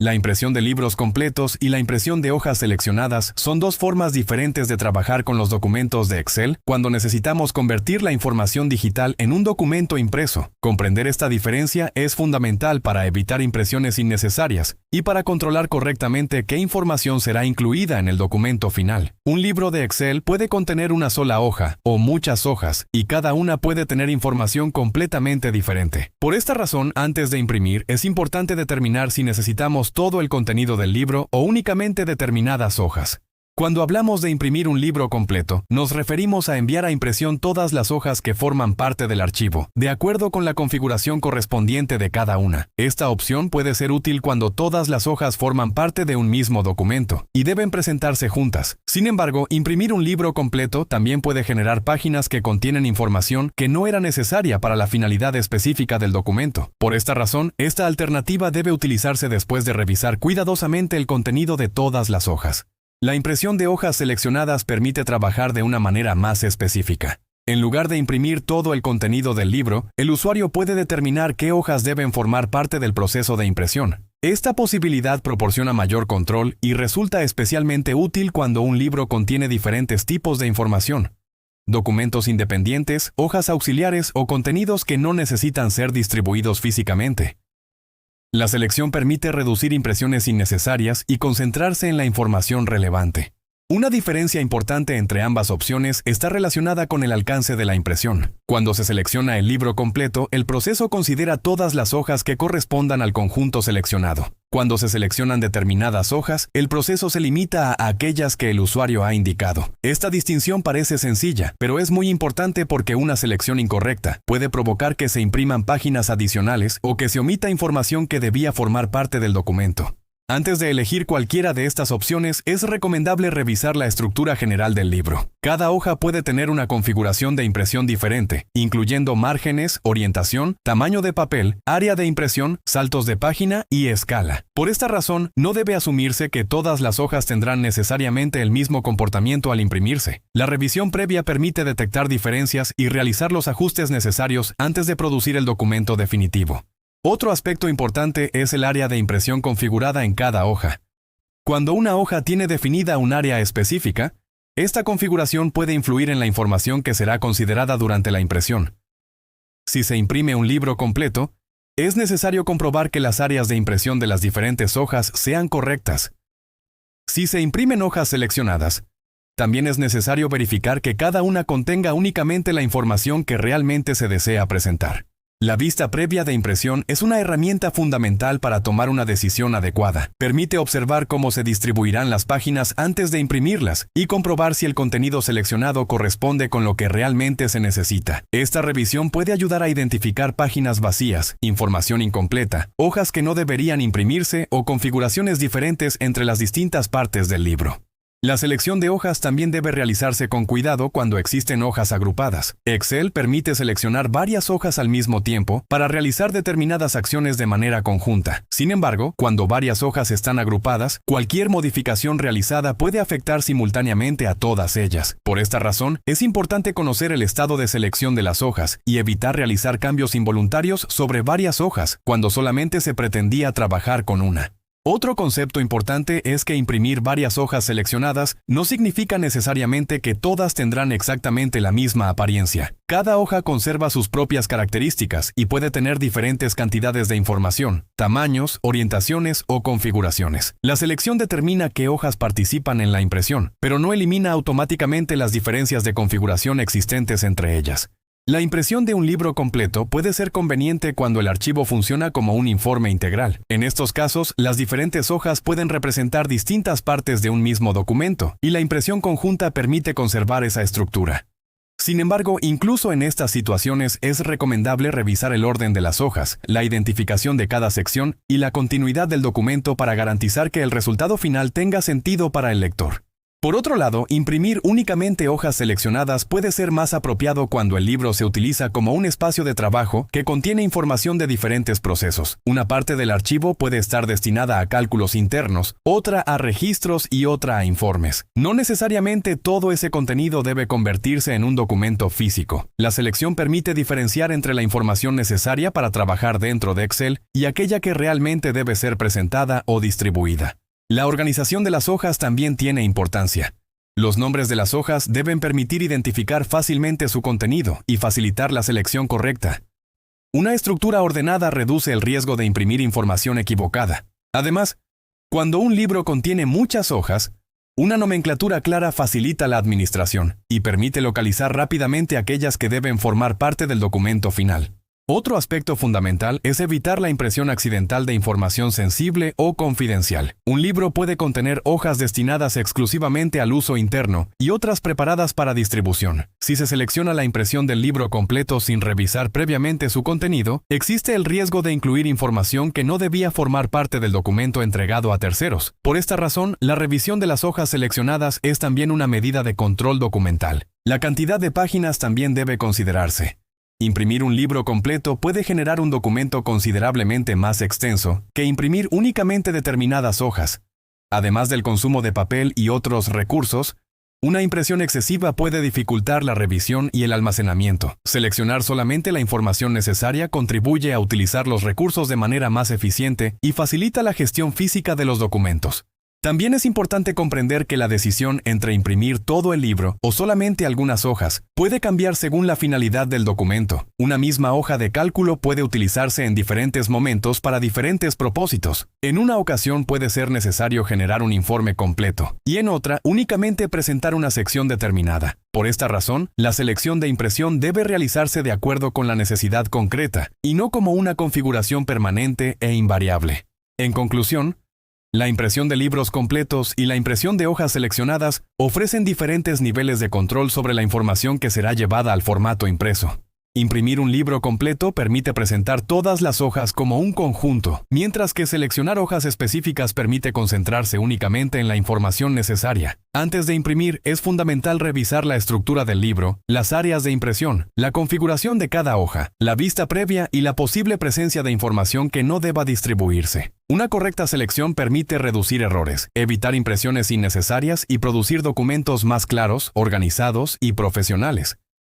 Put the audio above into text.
La impresión de libros completos y la impresión de hojas seleccionadas son dos formas diferentes de trabajar con los documentos de Excel cuando necesitamos convertir la información digital en un documento impreso. Comprender esta diferencia es fundamental para evitar impresiones innecesarias y para controlar correctamente qué información será incluida en el documento final. Un libro de Excel puede contener una sola hoja o muchas hojas y cada una puede tener información completamente diferente. Por esta razón, antes de imprimir, es importante determinar si necesitamos todo el contenido del libro o únicamente determinadas hojas. Cuando hablamos de imprimir un libro completo, nos referimos a enviar a impresión todas las hojas que forman parte del archivo, de acuerdo con la configuración correspondiente de cada una. Esta opción puede ser útil cuando todas las hojas forman parte de un mismo documento y deben presentarse juntas. Sin embargo, imprimir un libro completo también puede generar páginas que contienen información que no era necesaria para la finalidad específica del documento. Por esta razón, esta alternativa debe utilizarse después de revisar cuidadosamente el contenido de todas las hojas. La impresión de hojas seleccionadas permite trabajar de una manera más específica. En lugar de imprimir todo el contenido del libro, el usuario puede determinar qué hojas deben formar parte del proceso de impresión. Esta posibilidad proporciona mayor control y resulta especialmente útil cuando un libro contiene diferentes tipos de información. Documentos independientes, hojas auxiliares o contenidos que no necesitan ser distribuidos físicamente. La selección permite reducir impresiones innecesarias y concentrarse en la información relevante. Una diferencia importante entre ambas opciones está relacionada con el alcance de la impresión. Cuando se selecciona el libro completo, el proceso considera todas las hojas que correspondan al conjunto seleccionado. Cuando se seleccionan determinadas hojas, el proceso se limita a aquellas que el usuario ha indicado. Esta distinción parece sencilla, pero es muy importante porque una selección incorrecta puede provocar que se impriman páginas adicionales o que se omita información que debía formar parte del documento. Antes de elegir cualquiera de estas opciones, es recomendable revisar la estructura general del libro. Cada hoja puede tener una configuración de impresión diferente, incluyendo márgenes, orientación, tamaño de papel, área de impresión, saltos de página y escala. Por esta razón, no debe asumirse que todas las hojas tendrán necesariamente el mismo comportamiento al imprimirse. La revisión previa permite detectar diferencias y realizar los ajustes necesarios antes de producir el documento definitivo. Otro aspecto importante es el área de impresión configurada en cada hoja. Cuando una hoja tiene definida un área específica, esta configuración puede influir en la información que será considerada durante la impresión. Si se imprime un libro completo, es necesario comprobar que las áreas de impresión de las diferentes hojas sean correctas. Si se imprimen hojas seleccionadas, también es necesario verificar que cada una contenga únicamente la información que realmente se desea presentar. La vista previa de impresión es una herramienta fundamental para tomar una decisión adecuada. Permite observar cómo se distribuirán las páginas antes de imprimirlas y comprobar si el contenido seleccionado corresponde con lo que realmente se necesita. Esta revisión puede ayudar a identificar páginas vacías, información incompleta, hojas que no deberían imprimirse o configuraciones diferentes entre las distintas partes del libro. La selección de hojas también debe realizarse con cuidado cuando existen hojas agrupadas. Excel permite seleccionar varias hojas al mismo tiempo para realizar determinadas acciones de manera conjunta. Sin embargo, cuando varias hojas están agrupadas, cualquier modificación realizada puede afectar simultáneamente a todas ellas. Por esta razón, es importante conocer el estado de selección de las hojas y evitar realizar cambios involuntarios sobre varias hojas cuando solamente se pretendía trabajar con una. Otro concepto importante es que imprimir varias hojas seleccionadas no significa necesariamente que todas tendrán exactamente la misma apariencia. Cada hoja conserva sus propias características y puede tener diferentes cantidades de información, tamaños, orientaciones o configuraciones. La selección determina qué hojas participan en la impresión, pero no elimina automáticamente las diferencias de configuración existentes entre ellas. La impresión de un libro completo puede ser conveniente cuando el archivo funciona como un informe integral. En estos casos, las diferentes hojas pueden representar distintas partes de un mismo documento, y la impresión conjunta permite conservar esa estructura. Sin embargo, incluso en estas situaciones es recomendable revisar el orden de las hojas, la identificación de cada sección y la continuidad del documento para garantizar que el resultado final tenga sentido para el lector. Por otro lado, imprimir únicamente hojas seleccionadas puede ser más apropiado cuando el libro se utiliza como un espacio de trabajo que contiene información de diferentes procesos. Una parte del archivo puede estar destinada a cálculos internos, otra a registros y otra a informes. No necesariamente todo ese contenido debe convertirse en un documento físico. La selección permite diferenciar entre la información necesaria para trabajar dentro de Excel y aquella que realmente debe ser presentada o distribuida. La organización de las hojas también tiene importancia. Los nombres de las hojas deben permitir identificar fácilmente su contenido y facilitar la selección correcta. Una estructura ordenada reduce el riesgo de imprimir información equivocada. Además, cuando un libro contiene muchas hojas, una nomenclatura clara facilita la administración y permite localizar rápidamente aquellas que deben formar parte del documento final. Otro aspecto fundamental es evitar la impresión accidental de información sensible o confidencial. Un libro puede contener hojas destinadas exclusivamente al uso interno y otras preparadas para distribución. Si se selecciona la impresión del libro completo sin revisar previamente su contenido, existe el riesgo de incluir información que no debía formar parte del documento entregado a terceros. Por esta razón, la revisión de las hojas seleccionadas es también una medida de control documental. La cantidad de páginas también debe considerarse. Imprimir un libro completo puede generar un documento considerablemente más extenso que imprimir únicamente determinadas hojas. Además del consumo de papel y otros recursos, una impresión excesiva puede dificultar la revisión y el almacenamiento. Seleccionar solamente la información necesaria contribuye a utilizar los recursos de manera más eficiente y facilita la gestión física de los documentos. También es importante comprender que la decisión entre imprimir todo el libro o solamente algunas hojas puede cambiar según la finalidad del documento. Una misma hoja de cálculo puede utilizarse en diferentes momentos para diferentes propósitos. En una ocasión puede ser necesario generar un informe completo y en otra únicamente presentar una sección determinada. Por esta razón, la selección de impresión debe realizarse de acuerdo con la necesidad concreta y no como una configuración permanente e invariable. En conclusión, la impresión de libros completos y la impresión de hojas seleccionadas ofrecen diferentes niveles de control sobre la información que será llevada al formato impreso. Imprimir un libro completo permite presentar todas las hojas como un conjunto, mientras que seleccionar hojas específicas permite concentrarse únicamente en la información necesaria. Antes de imprimir, es fundamental revisar la estructura del libro, las áreas de impresión, la configuración de cada hoja, la vista previa y la posible presencia de información que no deba distribuirse. Una correcta selección permite reducir errores, evitar impresiones innecesarias y producir documentos más claros, organizados y profesionales.